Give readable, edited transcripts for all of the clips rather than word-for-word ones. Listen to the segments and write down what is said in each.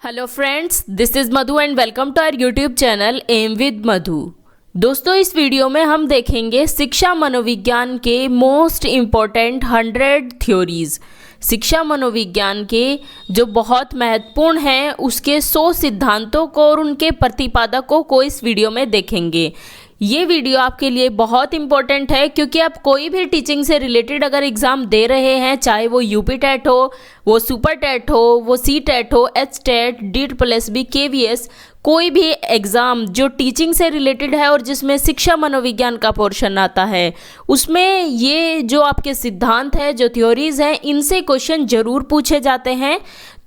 Hello friends, this is Madhu and welcome to our YouTube channel M with Madhu. दोस्तों, इस video में हम देखेंगे शिक्षा मनोविज्ञान के मोस्ट इम्पॉर्टेंट 100 थ्योरीज। शिक्षा मनोविज्ञान के जो बहुत महत्वपूर्ण हैं उसके 100 सिद्धांतों को और उनके प्रतिपादकों को इस वीडियो में देखेंगे। ये वीडियो आपके लिए बहुत इंपॉर्टेंट है क्योंकि आप कोई भी टीचिंग से रिलेटेड अगर एग्ज़ाम दे रहे हैं, चाहे वो यूपी टेट हो, वो सुपर टेट हो, वो सी टेट हो, एच टेट, DEET+B, KVS, कोई भी एग्ज़ाम जो टीचिंग से रिलेटेड है और जिसमें शिक्षा मनोविज्ञान का पोर्शन आता है, उसमें ये जो आपके सिद्धांत है, जो थ्योरीज हैं, इनसे क्वेश्चन जरूर पूछे जाते हैं।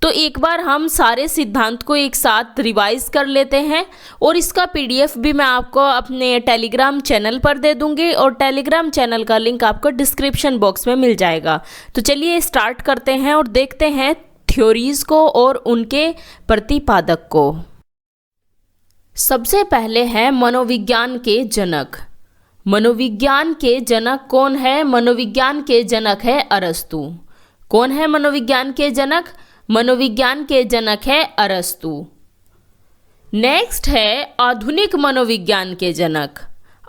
तो एक बार हम सारे सिद्धांत को एक साथ रिवाइज कर लेते हैं और इसका PDF भी मैं आपको अपने टेलीग्राम चैनल पर दे दूंगी और टेलीग्राम चैनल का लिंक आपको डिस्क्रिप्शन बॉक्स में मिल जाएगा। तो चलिए स्टार्ट करते हैं और देखते हैं थ्योरीज को और उनके प्रतिपादक को। सबसे पहले है मनोविज्ञान के जनक। मनोविज्ञान के जनक कौन है? मनोविज्ञान के जनक है अरस्तु। कौन है मनोविज्ञान के जनक? मनोविज्ञान के जनक है अरस्तु। नेक्स्ट है आधुनिक मनोविज्ञान के जनक।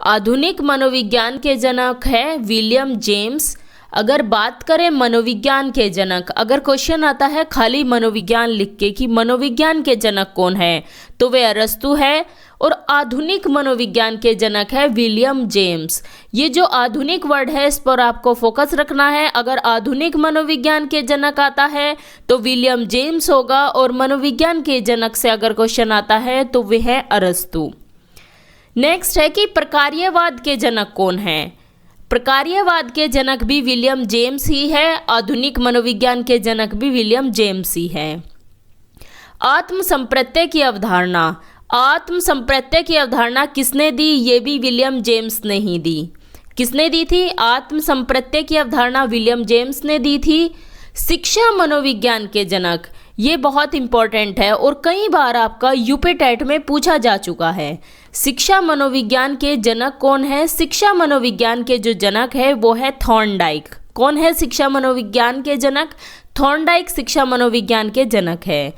आधुनिक मनोविज्ञान के जनक है विलियम जेम्स। अगर बात करें मनोविज्ञान के जनक, अगर क्वेश्चन आता है खाली मनोविज्ञान लिख के कि मनोविज्ञान के जनक कौन है, तो वे अरस्तु है। और आधुनिक मनोविज्ञान के जनक है विलियम जेम्स। ये जो आधुनिक वर्ड है इस पर आपको फोकस रखना है। अगर आधुनिक मनोविज्ञान के जनक आता है तो विलियम जेम्स होगा और मनोविज्ञान के जनक से अगर क्वेश्चन आता है तो वे है अरस्तु। नेक्स्ट है कि प्रकार्यवाद के जनक कौन है? प्रकार्यवाद के जनक भी विलियम जेम्स ही है। आधुनिक मनोविज्ञान के जनक भी विलियम जेम्स ही है। आत्म संप्रत्यय की अवधारणा। आत्म संप्रत्यय की अवधारणा किसने दी? ये भी विलियम जेम्स ने ही दी। किसने दी थी? आत्म संप्रत्यय की अवधारणा विलियम जेम्स ने दी थी। शिक्षा मनोविज्ञान के जनक, ये बहुत इंपॉर्टेंट है और कई बार आपका यूपी टेट में पूछा जा चुका है। शिक्षा मनोविज्ञान के जनक कौन है? शिक्षा मनोविज्ञान के जो जनक है वो है थॉर्नडाइक। कौन है शिक्षा मनोविज्ञान के जनक? थॉर्नडाइक शिक्षा मनोविज्ञान के जनक है।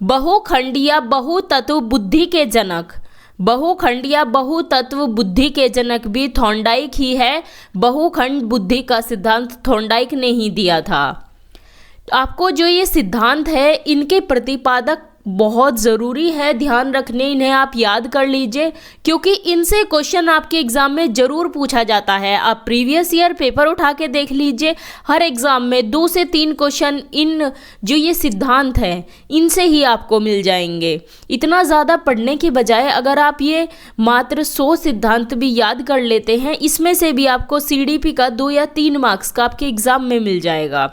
बहुखंड या बहुतत्व बुद्धि के जनक। बहुखंड या बहुतत्व बुद्धि के जनक भी थॉर्नडाइक ही है। बहुखंड बुद्धि का सिद्धांत थॉर्नडाइक ने ही दिया था। आपको जो ये सिद्धांत है इनके प्रतिपादक बहुत ज़रूरी है ध्यान रखने, इन्हें आप याद कर लीजिए क्योंकि इनसे क्वेश्चन आपके एग्ज़ाम में ज़रूर पूछा जाता है। आप प्रीवियस ईयर पेपर उठा के देख लीजिए, हर एग्ज़ाम में 2 से 3 क्वेश्चन इन जो ये सिद्धांत हैं इनसे ही आपको मिल जाएंगे। इतना ज़्यादा पढ़ने की बजाय अगर आप ये मात्र 100 सिद्धांत भी याद कर लेते हैं, इसमें से भी आपको CDP का 2 या 3 मार्क्स का आपके एग्ज़ाम में मिल जाएगा।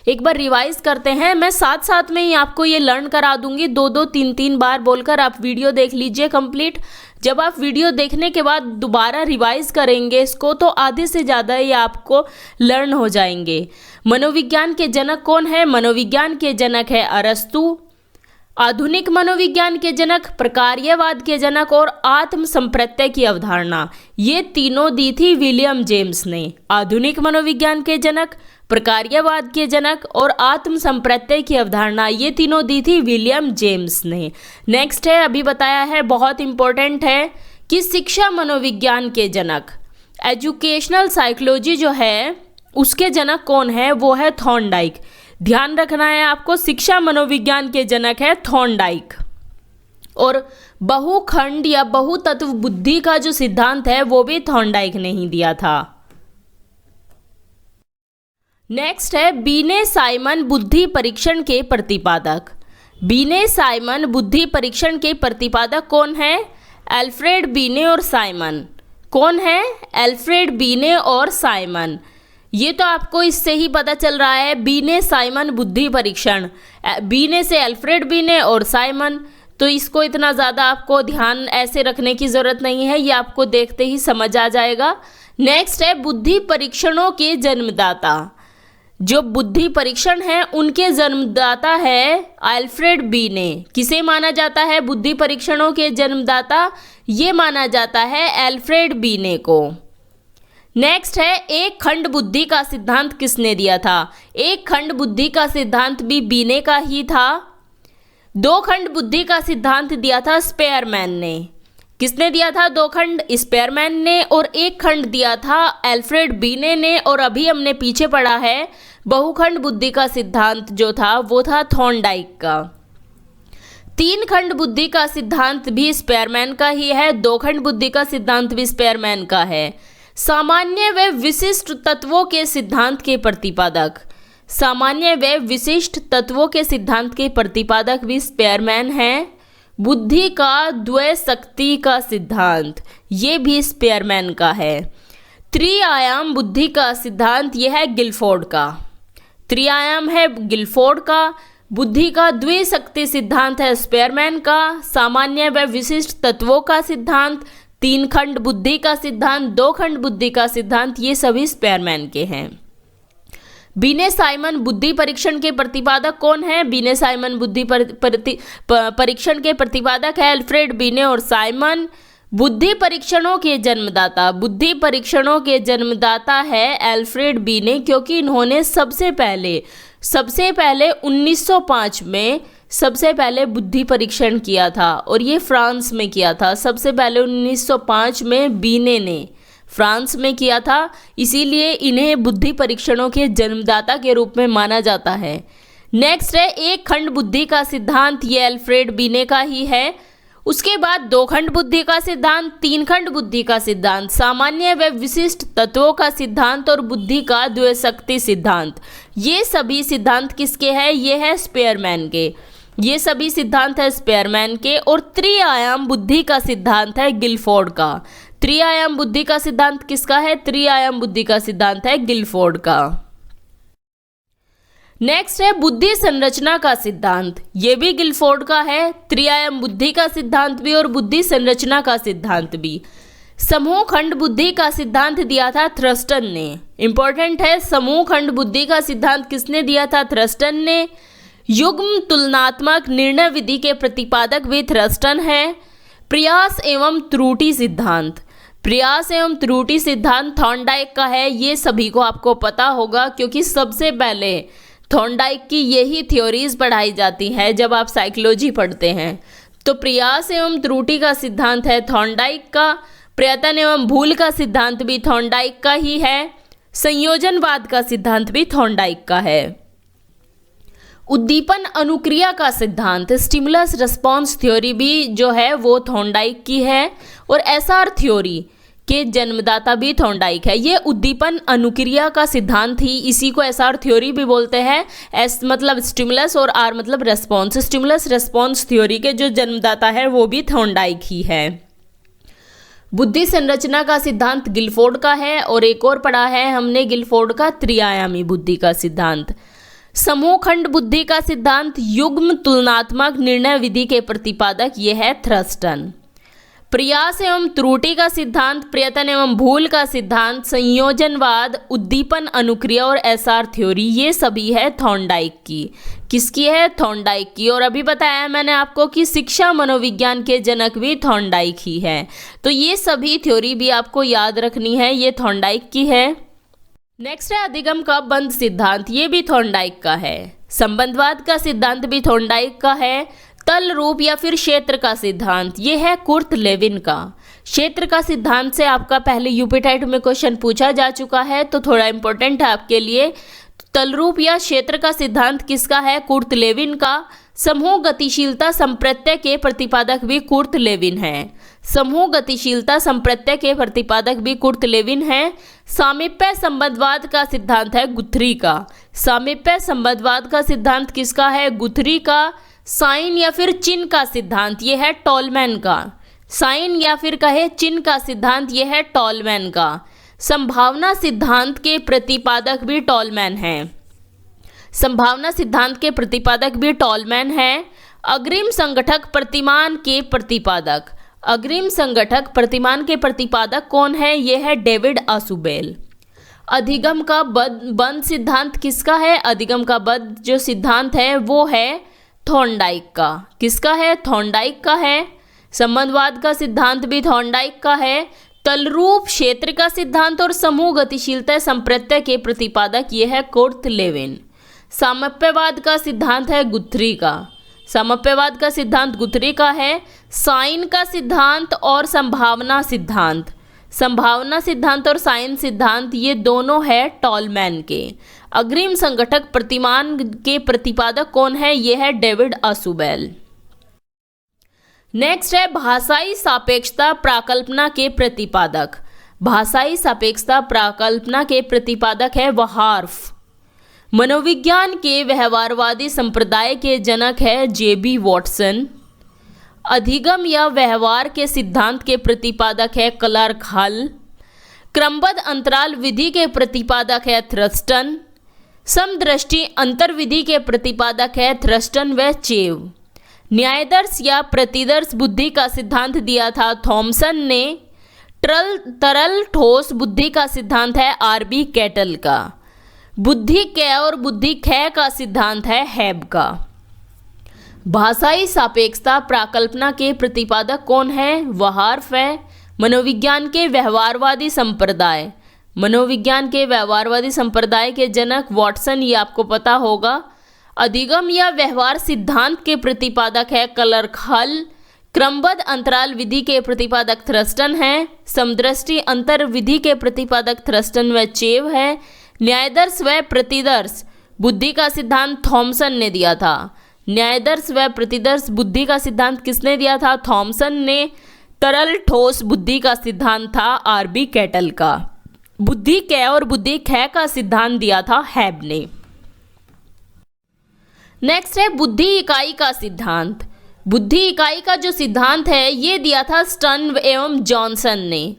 एक बार रिवाइज करते हैं, मैं साथ साथ में ही आपको ये लर्न करा दूंगी, 2-2, 3-3 बार बोलकर आप वीडियो देख लीजिए कंप्लीट। जब आप वीडियो देखने के बाद दोबारा रिवाइज करेंगे इसको तो आधे से ज़्यादा ये आपको लर्न हो जाएंगे। मनोविज्ञान के जनक कौन है? मनोविज्ञान के जनक है अरस्तु। आधुनिक मनोविज्ञान के जनक, प्रकार्यवाद के जनक और आत्म संप्रत्यय की अवधारणा, ये तीनों दी थी विलियम जेम्स ने। आधुनिक मनोविज्ञान के जनक, प्रकार्यवाद के जनक और आत्म संप्रत्यय की अवधारणा, ये तीनों दी थी विलियम जेम्स ने। नेक्स्ट है, अभी बताया है, बहुत इंपॉर्टेंट है कि शिक्षा मनोविज्ञान के जनक, एजुकेशनल साइकोलॉजी जो है उसके जनक कौन है? वो है थॉर्नडाइक। ध्यान रखना है आपको, शिक्षा मनोविज्ञान के जनक है थॉर्नडाइक। और बहुखंड या बहुतत्व बुद्धि का जो सिद्धांत है वो भी थॉर्नडाइक ने ही दिया था। नेक्स्ट है बीने साइमन बुद्धि परीक्षण के प्रतिपादक। बीने साइमन बुद्धि परीक्षण के प्रतिपादक कौन है? अल्फ्रेड बीने और साइमन। कौन है? अल्फ्रेड बीने और साइमन। ये तो आपको इससे ही पता चल रहा है, बीने साइमन बुद्धि परीक्षण, बीने से अल्फ्रेड बीने और साइमन, तो इसको इतना ज़्यादा आपको ध्यान ऐसे रखने की ज़रूरत नहीं है, ये आपको देखते ही समझ आ जाएगा। नेक्स्ट है बुद्धि परीक्षणों के जन्मदाता। जो बुद्धि परीक्षण है उनके जन्मदाता है अल्फ्रेड बीने। किसे माना जाता है बुद्धि परीक्षणों के जन्मदाता? ये माना जाता है अल्फ्रेड बीने को। नेक्स्ट है एक खंड बुद्धि का सिद्धांत किसने दिया था? एक खंड बुद्धि का सिद्धांत भी बीने का ही था। दो खंड बुद्धि का सिद्धांत दिया था स्पेयरमैन ने। किसने दिया था? दो खंड स्पेयरमैन ने, और एक खंड दिया था एल्फ्रेड बीने ने। और अभी हमने पीछे पढ़ा है बहुखंड बुद्धि का सिद्धांत जो था वो था थॉर्नडाइक का। तीन खंड बुद्धि का सिद्धांत भी स्पेयरमैन का ही है, दो खंड बुद्धि का सिद्धांत भी स्पेयरमैन का है। सामान्य व विशिष्ट तत्वों के सिद्धांत के प्रतिपादक, सामान्य व विशिष्ट तत्वों के सिद्धांत के प्रतिपादक भी स्पेयरमैन हैं। बुद्धि का द्वय शक्ति का सिद्धांत ये भी स्पेयरमैन का है। त्रिआयाम बुद्धि का सिद्धांत यह है गिलफोर्ड का। त्रिआयाम है गिलफोर्ड का। बुद्धि का द्वय शक्ति सिद्धांत है स्पेयरमैन का। सामान्य व विशिष्ट तत्वों का सिद्धांत, तीन खंड बुद्धि का सिद्धांत, दो खंड बुद्धि का सिद्धांत, ये सभी स्पेयरमैन के हैं। बीने साइमन बुद्धि परीक्षण के प्रतिपादक कौन है? बीने साइमन बुद्धि परीक्षण के प्रतिपादक है अल्फ्रेड बीने और साइमन। बुद्धि परीक्षणों के जन्मदाता, बुद्धि परीक्षणों के जन्मदाता है अल्फ्रेड बीने, क्योंकि इन्होंने सबसे पहले 1905 में सबसे पहले बुद्धि परीक्षण किया था, और ये फ्रांस में किया था। सबसे पहले 1905 में बीने ने फ्रांस में किया था, इसीलिए इन्हें बुद्धि परीक्षणों के जन्मदाता के रूप में माना जाता है। नेक्स्ट है एक खंड बुद्धि का सिद्धांत, ये अल्फ्रेड बीने का ही है। उसके बाद दो खंड बुद्धि का सिद्धांत, तीन खंड बुद्धि का सिद्धांत, सामान्य व विशिष्ट तत्वों का सिद्धांत और बुद्धि का द्वैशक्ति सिद्धांत, ये सभी सिद्धांत किसके हैं? ये है स्पेयरमैन के। ये सभी सिद्धांत है स्पेयरमैन के। और त्रिआयाम बुद्धि का सिद्धांत है गिलफोर्ड का। त्रिआयाम बुद्धि का सिद्धांत किसका है? त्रिआयाम बुद्धि का सिद्धांत है गिलफोर्ड का। नेक्स्ट है बुद्धि संरचना का सिद्धांत, ये भी गिलफोर्ड का है। त्रिआयाम बुद्धि का सिद्धांत भी और बुद्धि संरचना का सिद्धांत भी। समूह खंड बुद्धि का सिद्धांत दिया था थ्रस्टन ने। इंपॉर्टेंट है, समूह खंड बुद्धि का सिद्धांत किसने दिया था? थ्रस्टन ने। युग्म तुलनात्मक निर्णय विधि के प्रतिपादक भी थ्रस्टन है। प्रयास एवं त्रुटि सिद्धांत, प्रयास एवं त्रुटि सिद्धांत थॉर्नडाइक का है। ये सभी को आपको पता होगा, क्योंकि सबसे पहले थॉर्नडाइक की यही थ्योरीज पढ़ाई जाती है जब आप साइकोलॉजी पढ़ते हैं। तो प्रयास एवं त्रुटि का सिद्धांत है थॉर्नडाइक का। प्रयत्न एवं भूल का सिद्धांत भी थॉर्नडाइक का ही है। संयोजनवाद का सिद्धांत भी थॉर्नडाइक का है। उद्दीपन अनुक्रिया का सिद्धांत, स्टिमुलस रिस्पॉन्स थ्योरी भी जो है वो थॉर्नडाइक की है। और एसआर थ्योरी के जन्मदाता भी थॉर्नडाइक है। ये उद्दीपन अनुक्रिया का सिद्धांत ही, इसी को एसआर थ्योरी भी बोलते हैं। एस मतलब स्टिमुलस और आर मतलब रेस्पॉन्स। स्टिमुलस रेस्पॉन्स थ्योरी के जो जन्मदाता है वो भी थॉर्नडाइक ही है। बुद्धि संरचना का सिद्धांत गिलफोर्ड का है। और एक और पढ़ा है हमने गिलफोर्ड का त्रिआयामी बुद्धि का सिद्धांत। समूह खंड बुद्धि का सिद्धांत युग्म तुलनात्मक निर्णय विधि के प्रतिपादक ये है थ्रस्टन। प्रयास एवं त्रुटि का सिद्धांत, प्रयत्न एवं भूल का सिद्धांत, संयोजनवाद, उद्दीपन अनुक्रिया और एसआर थ्योरी, ये सभी है थॉर्नडाइक की। किसकी है? थॉर्नडाइक की। और अभी बताया मैंने आपको कि शिक्षा मनोविज्ञान के जनक भी थॉर्नडाइक ही है। तो ये सभी थ्योरी भी आपको याद रखनी है, ये थॉर्नडाइक की है। नेक्स्ट है अधिगम का बंध सिद्धांत, ये भी थॉर्नडाइक का है। संबंधवाद का सिद्धांत भी थॉर्नडाइक का है। तल रूप या फिर क्षेत्र का सिद्धांत, ये है कुर्ट लेविन का। क्षेत्र का सिद्धांत से आपका पहले यूपी टेट में क्वेश्चन पूछा जा चुका है, तो थोड़ा इंपॉर्टेंट है आपके लिए। तल रूप या क्षेत्र का सिद्धांत किसका है? कुर्ट लेविन का। समूह गतिशीलता संप्रत्यय के प्रतिपादक भी कुर्ट लेविन है। समूह गतिशीलता संप्रत्यय के प्रतिपादक भी कुर्ट लेविन है। सामीप्य संबंधवाद का सिद्धांत है गुथरी का। सामीप्य संबंधवाद का सिद्धांत किसका है? गुथरी का। साइन या फिर चिन्ह का सिद्धांत ये है टॉलमैन का। साइन या फिर कहे चिन्ह का सिद्धांत ये है टॉलमैन का। संभावना सिद्धांत के प्रतिपादक भी टॉलमैन है। संभावना सिद्धांत के प्रतिपादक भी टॉलमैन है। अग्रिम संगठक प्रतिमान के प्रतिपादक, अग्रिम संगठक प्रतिमान के प्रतिपादक कौन है? ये है डेविड आसुबेल। अधिगम का बंध सिद्धांत किसका है? अधिगम का बंध जो सिद्धांत है वो है थॉर्नडाइक का। किसका है? थॉर्नडाइक का है। संबंधवाद का सिद्धांत भी थॉर्नडाइक का है। तलरूप क्षेत्र का सिद्धांत और समूह गतिशीलता संप्रत्यय के प्रतिपादक ये है कुर्ट लेविन। सामीप्यवाद का सिद्धांत है गुथरी का। सामीप्यवाद का सिद्धांत गुथरी का है। साइन का सिद्धांत और संभावना सिद्धांत, संभावना सिद्धांत और साइन सिद्धांत ये दोनों है टॉलमैन के। अग्रिम संगठक प्रतिमान के प्रतिपादक कौन है? ये है डेविड असुबेल। नेक्स्ट है भाषाई सापेक्षता प्राकल्पना के प्रतिपादक। भाषाई सापेक्षता प्राकल्पना के प्रतिपादक है वहार्फ। मनोविज्ञान के व्यवहारवादी संप्रदाय के जनक है जेबी वॉटसन। अधिगम या व्यवहार के सिद्धांत के प्रतिपादक है क्लार्क हल। क्रमबद्ध अंतराल विधि के प्रतिपादक है थ्रस्टन। समदृष्टि अंतर्विधि के प्रतिपादक है थ्रस्टन व चेव। न्यायदर्श या प्रतिदर्श बुद्धि का सिद्धांत दिया था थॉमसन ने। तरल ठोस बुद्धि का सिद्धांत है आरबी कैटल का। बुद्धि क और बुद्धि ख का सिद्धांत है हैब का। भाषाई सापेक्षता प्राकल्पना के प्रतिपादक कौन है? वहार्फ है। मनोविज्ञान के व्यवहारवादी संप्रदाय, मनोविज्ञान के व्यवहारवादी संप्रदाय के जनक वॉटसन, ये आपको पता होगा। अधिगम या व्यवहार सिद्धांत के प्रतिपादक है क्लार्क हल। क्रमबद्ध अंतराल विधि के प्रतिपादक थ्रस्टन है। समदृष्टि अंतर विधि के प्रतिपादक थ्रस्टन व चेव है। न्यायदर्श व प्रतिदर्श बुद्धि का सिद्धांत थॉमसन ने दिया था। न्यायदर्श व प्रतिदर्श बुद्धि का सिद्धांत किसने दिया था? थॉमसन ने। तरल ठोस बुद्धि का सिद्धांत था आरबी कैटल का। बुद्धि क और बुद्धि ख का सिद्धांत दिया था हैब ने। नेक्स्ट है बुद्धि इकाई का सिद्धांत। बुद्धि इकाई का जो सिद्धांत है ये दिया था स्टर्न एवं जॉनसन ने।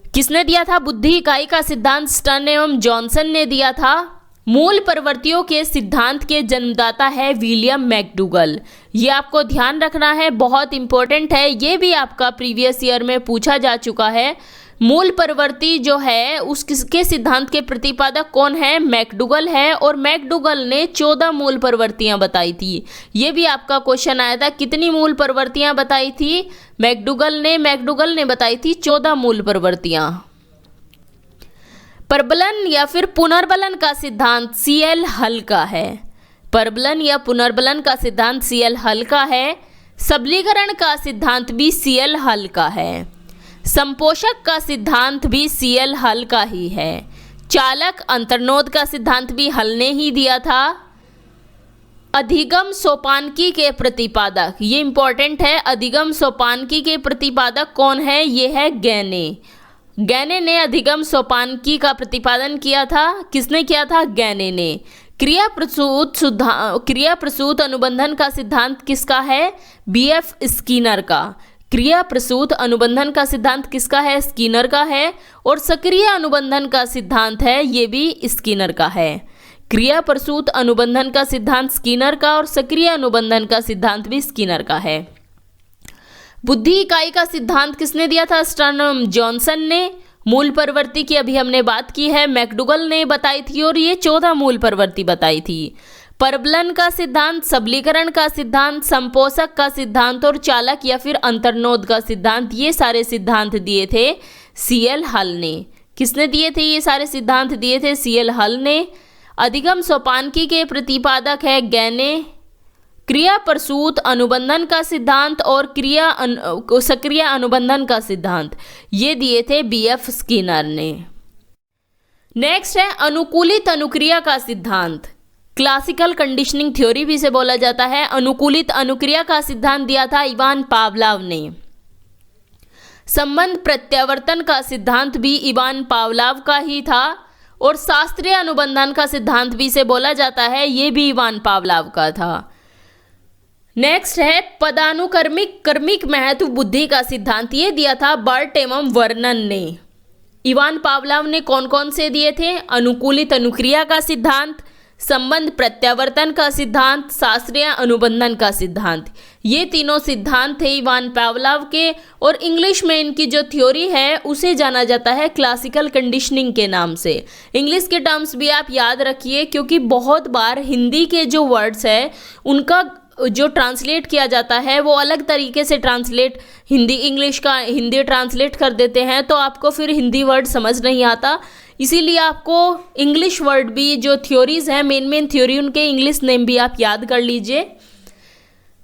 किसने दिया था बुद्धि इकाई का सिद्धांत? स्टर्न एवं जॉनसन ने दिया था। मूल प्रवृत्तियों के सिद्धांत के जन्मदाता है विलियम मैकडूगल। ये आपको ध्यान रखना है, बहुत इंपॉर्टेंट है। ये भी आपका प्रीवियस ईयर में पूछा जा चुका है। मूल प्रवृत्ति जो है उसके सिद्धांत के प्रतिपादक कौन है? मैकडूगल है। और मैकडूगल ने 14 मूल प्रवृत्तियां बताई थी। ये भी आपका क्वेश्चन आया था, कितनी मूल प्रवृत्तियां बताई थी मैकडूगल ने बताई थी 14 मूल प्रवृत्तियां। प्रबलन या फिर पुनर्बलन का सिद्धांत सीएल हल का है। प्रबलन या पुनर्बलन का सिद्धांत सीएल हल का है। सबलीकरण का सिद्धांत भी सीएल हल का है। संपोषक का सिद्धांत भी सीएल हल का ही है। चालक अंतर्नोद का सिद्धांत भी हल ने ही दिया था। अधिगम सोपानकी के प्रतिपादक, ये इंपॉर्टेंट है। अधिगम सोपानकी के प्रतिपादक कौन है? ये है गैने। गैने ने अधिगम सोपानकी का प्रतिपादन किया था। किसने किया था? गैने ने। क्रिया प्रसूत अनुबंधन का सिद्धांत किसका है? बीएफ स्किनर का। क्रिया प्रसूत अनुबंधन का सिद्धांत किसका है? स्किनर का है। और सक्रिय अनुबंधन का सिद्धांत है, ये भी स्किनर का है। क्रिया प्रसूत अनुबंधन का सिद्धांत स्किनर का और सक्रिय अनुबंधन का सिद्धांत भी स्किनर का है। बुद्धि इकाई का सिद्धांत किसने दिया था? स्टर्न जॉनसन ने। मूल प्रवृत्ति की अभी हमने बात की है, मैकडूगल ने बताई थी और ये 14 मूल प्रवृत्ति बताई थी। प्रबलन का सिद्धांत, सबलीकरण का सिद्धांत, संपोषक का सिद्धांत और चालक या फिर अंतर्नोद का सिद्धांत, ये सारे सिद्धांत दिए थे सीएल हल ने। किसने दिए थे? ये सारे सिद्धांत दिए थे सीएल हल ने। अधिगम सोपानकी के प्रतिपादक है गैने। क्रिया प्रसूत अनुबंधन का सिद्धांत और सक्रिय अनुबंधन का सिद्धांत ये दिए थे बीएफ स्किनर ने। नेक्स्ट है अनुकूलित अनुक्रिया का सिद्धांत। क्लासिकल कंडीशनिंग थ्योरी भी इसे बोला जाता है। अनुकूलित अनुक्रिया का सिद्धांत दिया था इवान पावलोव ने। संबंध प्रत्यावर्तन का सिद्धांत भी इवान पावलोव का ही था। और शास्त्रीय अनुबंधन का सिद्धांत भी इसे बोला जाता है, ये भी इवान पावलोव का था। नेक्स्ट है पदानुक्रमिक महत्व बुद्धि का सिद्धांत, ये दिया था बर्ट एवं वर्नन ने। इवान पावलोव ने कौन कौन से दिए थे? अनुकूलित अनुक्रिया का सिद्धांत, संबंध प्रत्यावर्तन का सिद्धांत, शास्त्रीय अनुबंधन का सिद्धांत। ये तीनों सिद्धांत थे इवान पावलोव के। और इंग्लिश में इनकी जो थ्योरी है उसे जाना जाता है क्लासिकल कंडीशनिंग के नाम से। इंग्लिश के टर्म्स भी आप याद रखिए, क्योंकि बहुत बार हिंदी के जो वर्ड्स है उनका जो ट्रांसलेट किया जाता है वो अलग तरीके से हिंदी ट्रांसलेट कर देते हैं, तो आपको फिर हिंदी वर्ड समझ नहीं आता। इसीलिए आपको इंग्लिश वर्ड भी जो थ्योरीज हैं, मेन थ्योरी, उनके इंग्लिश नेम भी आप याद कर लीजिए।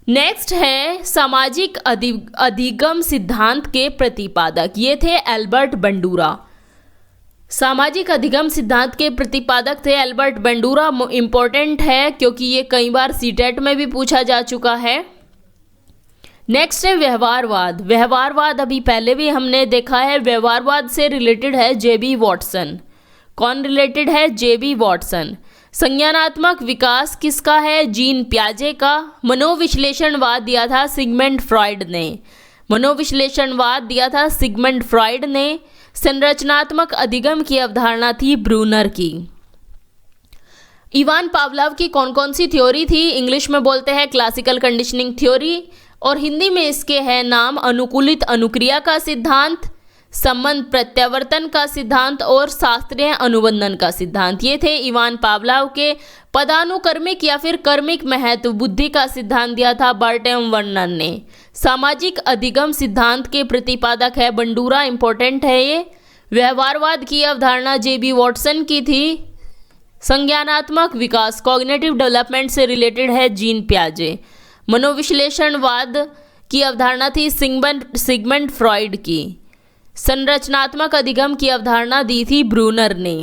नेक्स्ट है सामाजिक अधिगम सिद्धांत के प्रतिपादक, ये थे एल्बर्ट बंडूरा। सामाजिक अधिगम सिद्धांत के प्रतिपादक थे एल्बर्ट बंडूरा। इंपॉर्टेंट है क्योंकि ये कई बार सीटेट में भी पूछा जा चुका है। नेक्स्ट है व्यवहारवाद। व्यवहारवाद अभी पहले भी हमने देखा है। व्यवहारवाद से रिलेटेड है जेबी वॉटसन। कौन रिलेटेड है? जेबी वॉटसन। संज्ञानात्मक विकास किसका है? जीन पियाजे का। मनोविश्लेषणवाद दिया था सिगमंड फ्रॉइड ने। मनोविश्लेषणवाद दिया था सिगमंड फ्रॉइड ने। संरचनात्मक अधिगम की अवधारणा थी ब्रूनर की। इवान पावलोव की कौन कौन सी थ्योरी थी? इंग्लिश में बोलते हैं क्लासिकल कंडीशनिंग थ्योरी, और हिंदी में इसके है नाम अनुकूलित अनुक्रिया का सिद्धांत, संबंध प्रत्यावर्तन का सिद्धांत और शास्त्रीय अनुबंधन का सिद्धांत। ये थे इवान पावलोव के। पदानुक्रमिक या फिर कर्मिक महत्व बुद्धि का सिद्धांत दिया था बर्ट्रैंड वर्नर ने। सामाजिक अधिगम सिद्धांत के प्रतिपादक है बंडूरा। इंपॉर्टेंट है ये। व्यवहारवाद की अवधारणा जेबी वॉटसन की थी। संज्ञानात्मक विकास कॉग्निटिव डेवलपमेंट से रिलेटेड है जीन पियाजे। मनोविश्लेषणवाद की अवधारणा थी सिगमंड फ्रॉइड की। संरचनात्मक अधिगम की अवधारणा दी थी ब्रूनर ने।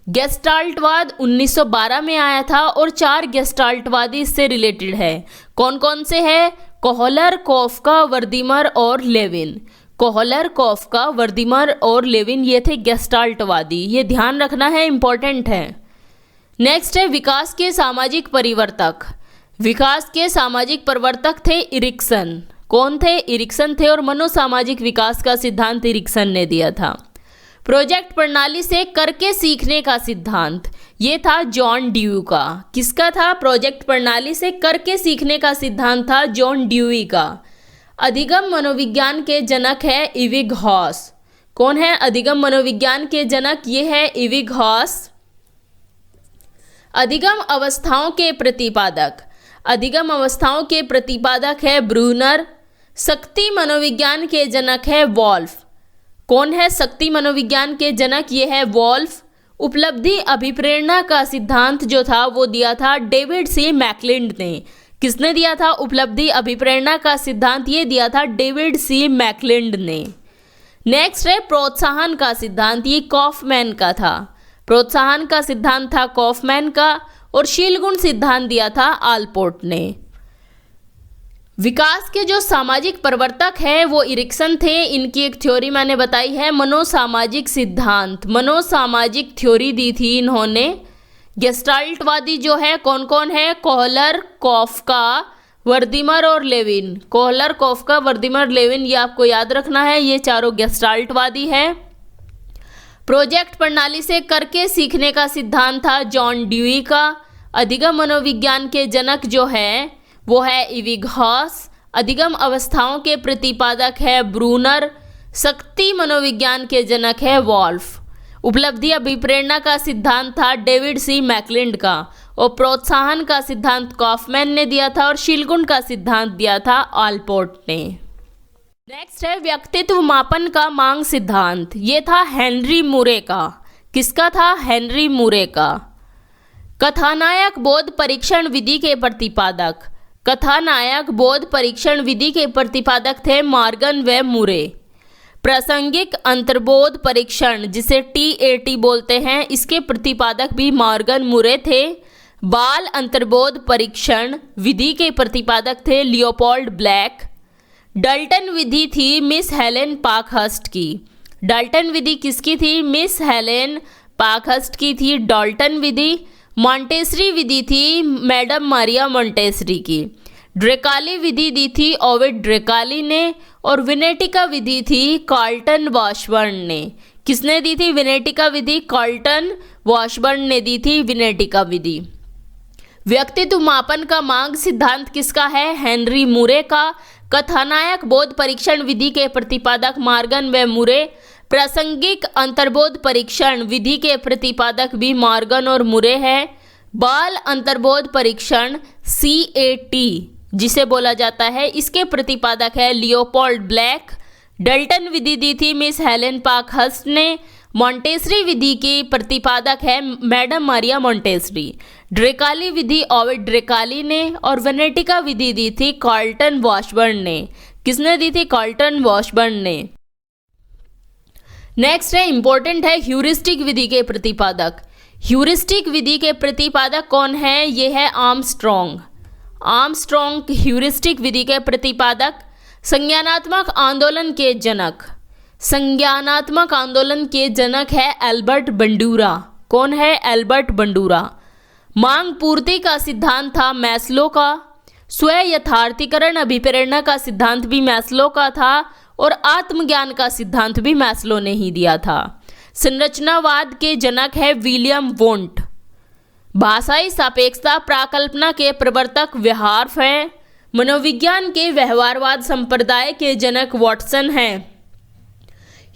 गेस्टाल्टवाद 1912 में आया था और 4 गेस्टाल्टवादी इससे रिलेटेड है। कौन कौन से हैं? कोहलर, कॉफका, वर्दीमर और लेविन। कोहलर, कॉफका, वर्दीमर और लेविन, ये थे गेस्टाल्टवादी। ये ध्यान रखना है, इंपॉर्टेंट है। नेक्स्ट है विकास के सामाजिक परिवर्तक। विकास के सामाजिक परिवर्तक थे इरिक्सन। कौन थे? इरिक्सन थे। और मनोसामाजिक विकास का सिद्धांत इरिक्सन ने दिया था। प्रोजेक्ट प्रणाली से करके सीखने का सिद्धांत, ये था जॉन ड्यूई का। किसका था? प्रोजेक्ट प्रणाली से करके सीखने का सिद्धांत था जॉन ड्यूई का। अधिगम मनोविज्ञान के जनक है इविगहॉस। कौन है अधिगम मनोविज्ञान के जनक? ये है इविगहॉस। अधिगम अवस्थाओं के प्रतिपादक। अधिगम अवस्थाओं के प्रतिपादक है ब्रूनर। शक्ति मनोविज्ञान के जनक है वॉल्फ। कौन है शक्ति मनोविज्ञान के जनक? ये है वॉल्फ। उपलब्धि अभिप्रेरणा का सिद्धांत जो था वो दिया था डेविड सी मैकलिंड ने। किसने दिया था उपलब्धि अभिप्रेरणा का सिद्धांत? ये दिया था डेविड सी मैकलिंड ने। नेक्स्ट है प्रोत्साहन का सिद्धांत। ये कॉफमैन का था। प्रोत्साहन का सिद्धांत था कॉफमैन का। और शीलगुण सिद्धांत दिया था आलपोर्ट ने। विकास के जो सामाजिक प्रवर्तक हैं वो इरिक्सन थे। इनकी एक थ्योरी मैंने बताई है मनोसामाजिक सिद्धांत। मनोसामाजिक थ्योरी दी थी इन्होंने। गेस्टाल्टवादी जो है कौन कौन है? कोहलर, कॉफका, वर्दीमर और लेविन। कोहलर, कॉफका, वर्दीमर, लेविन, ये आपको याद रखना है। ये चारों गेस्टाल्टवादी है। प्रोजेक्ट प्रणाली से करके सीखने का सिद्धांत था जॉन ड्यूई का। अधिगम मनोविज्ञान के जनक जो है वो है इविगहॉस। अधिगम अवस्थाओं के प्रतिपादक है ब्रूनर। शक्ति मनोविज्ञान के जनक है वॉल्फ। उपलब्धि अभिप्रेरणा का सिद्धांत था डेविड सी मैकलिंड का। और प्रोत्साहन का सिद्धांत कॉफमैन ने दिया था। और शीलगुण का सिद्धांत दिया था आलपोर्ट ने। नेक्स्ट है व्यक्तित्व मापन का मांग सिद्धांत। ये था हेनरी मुरे का। किसका था? हेनरी मुरे का। कथानायक बोध परीक्षण विधि के प्रतिपादक। कथानायक बोध परीक्षण विधि के प्रतिपादक थे मॉर्गन व मुरे। प्रासंगिक अंतर्बोध परीक्षण जिसे TAT बोलते हैं, इसके प्रतिपादक भी मॉर्गन मुरे थे। बाल अंतर्बोध परीक्षण विधि के प्रतिपादक थे लियोपोल्ड ब्लैक। डाल्टन विधि थी मिस हेलेन पाकहर्स्ट की। डाल्टन विधि किसकी थी? मिस हेलेन पाकहर्स्ट की थी डाल्टन विधि। मॉन्टेसरी विधि थी मैडम मारिया मॉन्टेसरी की। ड्रेकाली विधि दी थी ओविड ड्रेकाली ने। और विनेटिका विधि थी कार्ल्टन वॉशबर्न ने। किसने दी थी विनेटिका विधि? कार्ल्टन वॉशबर्न ने दी थी विनेटिका विधि। व्यक्तित्व मापन का मांग सिद्धांत किसका है? हेनरी मुरे का। कथानायक बोध परीक्षण विधि के प्रतिपादक मॉर्गन व मुरे। प्रासंगिक अंतर्बोध परीक्षण विधि के प्रतिपादक भी मॉर्गन और मुरे है। बाल अंतर्बोध परीक्षण CAT जिसे बोला जाता है, इसके प्रतिपादक है लियोपोल्ड ब्लैक। डाल्टन विधि दी थी मिस हेलेन पाकहर्स्ट ने। मॉन्टेसरी विधि की प्रतिपादक है मैडम मारिया मॉन्टेसरी। ड्रेकाली विधि ओविड ड्रेकाली ने और वेनेटिका विधि दी थी कार्लटन वॉशबर्न ने। किसने दी थी? कार्लटन वॉशबर्न ने। नेक्स्ट है, इंपॉर्टेंट है, ह्यूरिस्टिक विधि के प्रतिपादक। ह्यूरिस्टिक विधि के प्रतिपादक कौन है? ये है आर्मस्ट्रॉन्ग। आर्मस्ट्रॉन्ग ह्यूरिस्टिक विधि के प्रतिपादक। संज्ञानात्मक आंदोलन के जनक, संज्ञानात्मक आंदोलन के जनक है एल्बर्ट बंडूरा। कौन है? Albert Bandura. मांग पूर्ति का सिद्धांत था मैस्लो का। स्व यथार्थीकरण अभिप्रेरणा का सिद्धांत भी मैस्लो का था और आत्मज्ञान का सिद्धांत भी मैस्लो ने ही दिया था। संरचनावाद के जनक है विलियम वोंट। भाषाई सापेक्षता प्राकल्पना के प्रवर्तक व्याहार्फ है। मनोविज्ञान के व्यवहारवाद संप्रदाय के जनक वॉटसन हैं।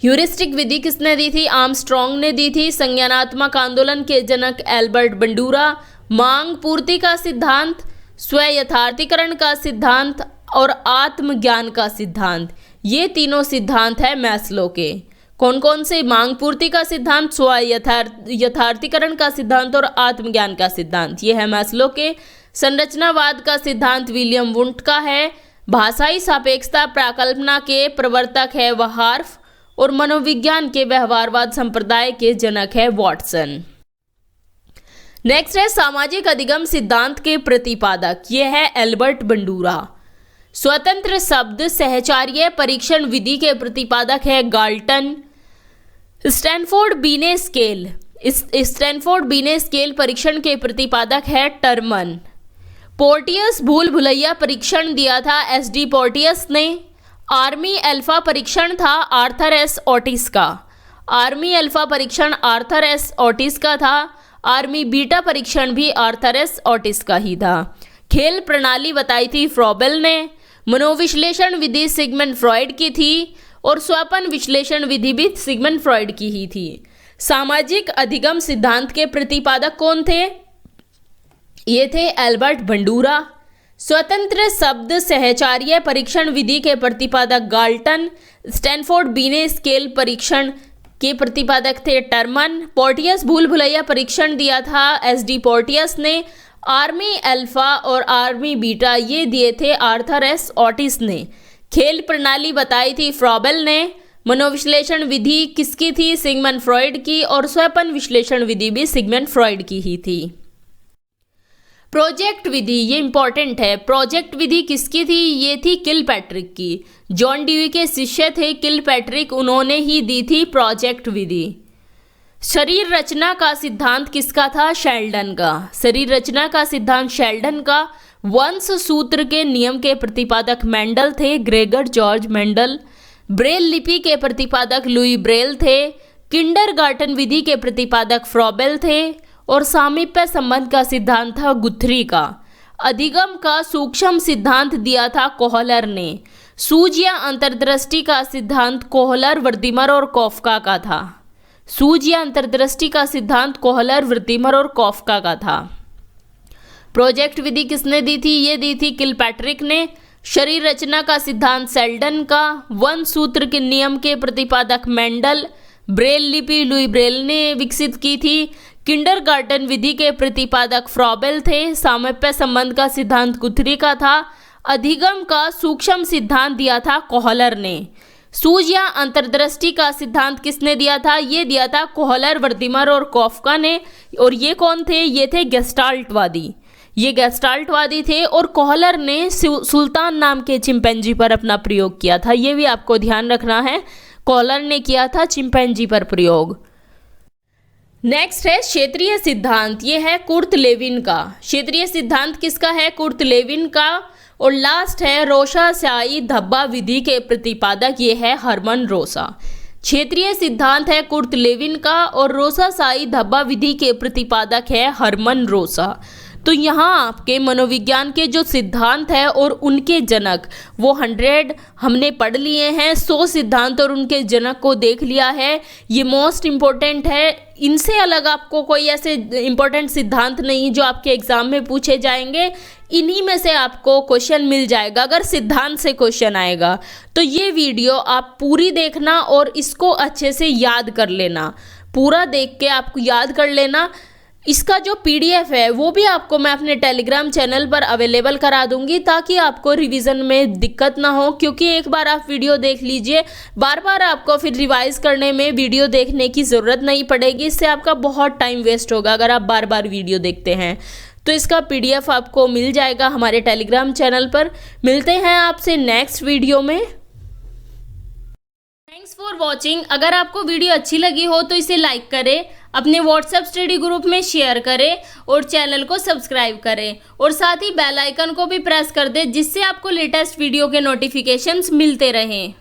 ह्यूरिस्टिक विधि किसने दी थी? आर्मस्ट्रॉन्ग ने दी थी। संज्ञानात्मक आंदोलन के जनक एल्बर्ट बंडूरा। मांग पूर्ति का सिद्धांत, स्व यथार्थीकरण का सिद्धांत और आत्मज्ञान का सिद्धांत, ये तीनों सिद्धांत है मैस्लो के। कौन कौन से? मांग पूर्ति का सिद्धांत, स्व यथार्थीकरण का सिद्धांत और आत्मज्ञान का सिद्धांत, ये है मैस्लो के। संरचनावाद का सिद्धांत विलियम वुंट का है। भाषाई सापेक्षता प्राकल्पना के प्रवर्तक है व्याहार्फ और मनोविज्ञान के व्यवहारवाद संप्रदाय के जनक है वॉटसन। नेक्स्ट है, सामाजिक अधिगम सिद्धांत के प्रतिपादक, ये है एल्बर्ट बंडूरा। स्वतंत्र शब्द सहचार्य परीक्षण विधि के प्रतिपादक है गाल्टन। स्टैनफोर्ड बीने स्केल, स्टैनफोर्ड बीने स्केल परीक्षण के प्रतिपादक है टर्मन। पोर्टियस भूल भुलैया परीक्षण दिया था एसडी पोर्टियस ने। आर्मी अल्फा परीक्षण था आर्थर एस ओटिस का। आर्मी अल्फा परीक्षण आर्थर एस ओटिस का था। आर्मी बीटा परीक्षण भी आर्थर एस ओटिस का ही था। खेल प्रणाली बताई थी फ्रॉबेल ने। मनोविश्लेषण विधि सिगमंड फ्रॉइड की थी और स्वपन विश्लेषण विधि भी सिगमंड फ्रॉइड की ही थी। सामाजिक अधिगम सिद्धांत के प्रतिपादक कौन थे? ये थे एल्बर्ट बंडूरा। स्वतंत्र शब्द सहचार्य परीक्षण विधि के प्रतिपादक गाल्टन। स्टैनफोर्ड बीने स्केल परीक्षण के प्रतिपादक थे टर्मन। पोर्टियस भूल भुलैया परीक्षण दिया था एसडी पोर्टियस ने। आर्मी अल्फा और आर्मी बीटा ये दिए थे आर्थर एस ओटिस ने। खेल प्रणाली बताई थी फ्रॉबेल ने। मनोविश्लेषण विधि किसकी थी? सिगमंड फ्रॉइड की। और स्वपन विश्लेषण विधि भी सिगमंड फ्रॉइड की ही थी। प्रोजेक्ट विधि, ये इंपॉर्टेंट है। प्रोजेक्ट विधि किसकी थी? ये थी किलपैट्रिक की। जॉन ड्यूई के शिष्य थे किलपैट्रिक, उन्होंने ही दी थी प्रोजेक्ट विधि। शरीर रचना का सिद्धांत किसका था? शेल्डन का। शरीर रचना का सिद्धांत शेल्डन का। वंश सूत्र के नियम के प्रतिपादक मेंडल थे, ग्रेगर जॉर्ज मेंडल। ब्रेल लिपि के प्रतिपादक लुई ब्रेल थे। किंडरगार्टन विधि के प्रतिपादक फ्रॉबेल थे और सामीप्य संबंध का सिद्धांत था गुथरी का। अधिगम का सूक्ष्म सिद्धांत दिया था कोहलर ने। सूझ या अंतर्दृष्टि का सिद्धांत कोहलर, वर्दिमर और कॉफका का था। सूझ या अंतर्दृष्टि का सिद्धांत कोहलर, वर्दिमर और कॉफका का था। प्रोजेक्ट विधि किसने दी थी? ये दी थी किलपैट्रिक ने। शरीर रचना का सिद्धांत शेल्डन का। वन सूत्र के नियम के प्रतिपादक मेंडल। ब्रेल लिपि लुई ब्रेल ने विकसित की थी। किंडरगार्टन विधि के प्रतिपादक फ्रॉबेल थे। सामीप्य संबंध का सिद्धांत गुथरी का था। अधिगम का सूक्ष्म सिद्धांत दिया था कोहलर ने। सूझ या अंतर्दृष्टि का सिद्धांत किसने दिया था? ये दिया था कोहलर, वर्दिमर और कॉफका ने। और ये कौन थे? ये थे गेस्टाल्टवादी। ये गेस्टाल्टवादी थे और कोहलर ने सुल्तान नाम के चिंपैंजी पर अपना प्रयोग किया था। ये भी आपको ध्यान रखना है, कोहलर ने किया था चिंपैंजी पर प्रयोग। नेक्स्ट है क्षेत्रीय सिद्धांत, ये है कुर्ट लेविन का। क्षेत्रीय सिद्धांत किसका है? कुर्ट लेविन का। और लास्ट है रोसा शाही धब्बा विधि के प्रतिपादक, ये है हरमन रोसा। क्षेत्रीय सिद्धांत है कुर्ट लेविन का और रोसा शाही धब्बा विधि के प्रतिपादक है हरमन रोसा। तो यहाँ आपके मनोविज्ञान के जो सिद्धांत है और उनके जनक वो 100 हमने पढ़ लिए हैं। 100 सिद्धांत और उनके जनक को देख लिया है। ये मोस्ट इम्पोर्टेंट है। इनसे अलग आपको कोई ऐसे इम्पोर्टेंट सिद्धांत नहीं जो आपके एग्जाम में पूछे जाएंगे। इन्हीं में से आपको क्वेश्चन मिल जाएगा अगर सिद्धांत से क्वेश्चन आएगा। तो ये वीडियो आप पूरी देखना और इसको अच्छे से याद कर लेना। पूरा देख के आपको याद कर लेना। इसका जो PDF है वो भी आपको मैं अपने टेलीग्राम चैनल पर अवेलेबल करा दूंगी ताकि आपको रिवीजन में दिक्कत ना हो, क्योंकि एक बार आप वीडियो देख लीजिए, बार बार आपको फिर रिवाइज करने में वीडियो देखने की ज़रूरत नहीं पड़ेगी। इससे आपका बहुत टाइम वेस्ट होगा अगर आप बार बार वीडियो देखते हैं। तो इसका PDF आपको मिल जाएगा हमारे टेलीग्राम चैनल पर। मिलते हैं आपसे नेक्स्ट वीडियो में। Thanks for watching. अगर आपको वीडियो अच्छी लगी हो तो इसे लाइक करें, अपने व्हाट्सएप स्टडी ग्रुप में शेयर करें और चैनल को सब्सक्राइब करें और साथ ही बेल आइकन को भी प्रेस कर दें जिससे आपको लेटेस्ट वीडियो के नोटिफिकेशंस मिलते रहें।